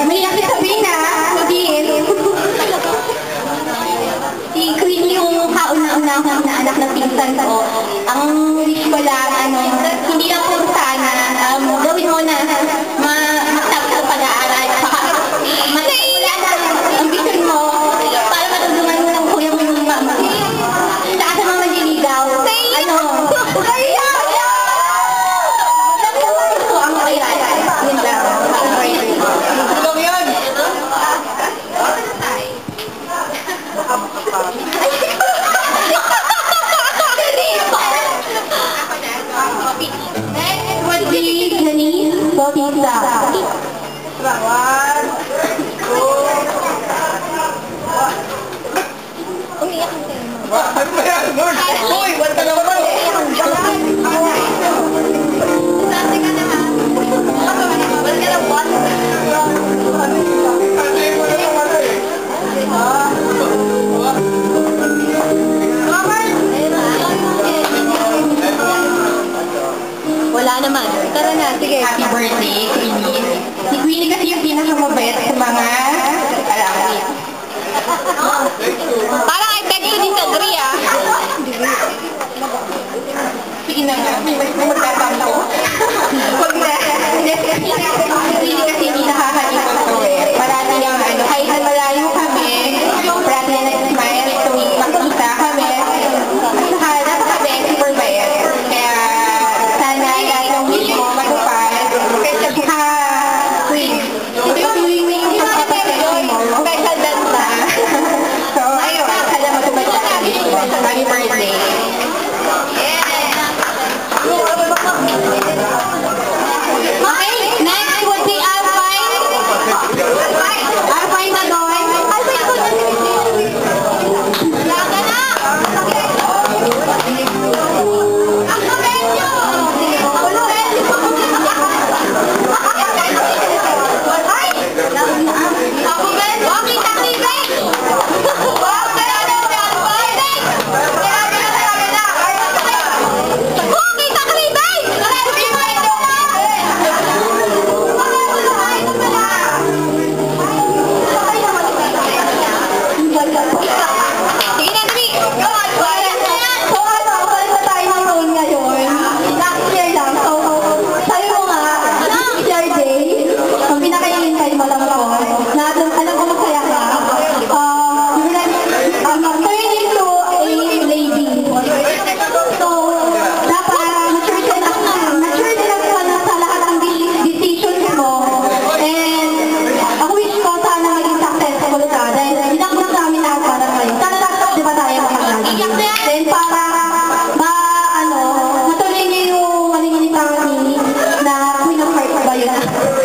May yakit sabihin na, sabihin. Si Queen yung kauna-unahang na anak ng pinsan ko. Ang wish ko lang, hindi lang po sana, gawin mo na matapos ang pag-aaral. Wala na ang vision mo para matulungan mo ng kuya mo yung mama. Saka sa mga manliligaw, gusto ang kailangan. Yun lang. Tulong yun! Next would be Janice Bautista. One, two, Umiyak ang tayo mo. ano ba yan? Uy, wala ka naman! Sante ka na ha? Wala ka lang what? Wala naman. Tara na, sige. Happy birthday, Queenie. Si Queenie kasi yung pinakamabait sa mga kalaki. Parang I beg to disagree, ah. Sige na nga, may magtatampo. Huwag na. Si Queenie kasi hindi nakakalimot to eh. Parati yung kahit na malayo kami, parati na nag-smile tuwing makikita kami. Saka napakabait, super bait. Kaya sana lahat ng wish mo matupad. Ha, Queen. Itutuloy mo yung pagpapasensya mo. Special dance na. So, ayun. Sana matupad ka sa wish mo. Happy birthday. Okay, next would be Alpine. Alpine na doon. Alpine ko na. Laga na. Ang kabelyo. Then para matuloy niyo yung maninginitan ni na Queen of Hearts ba yun?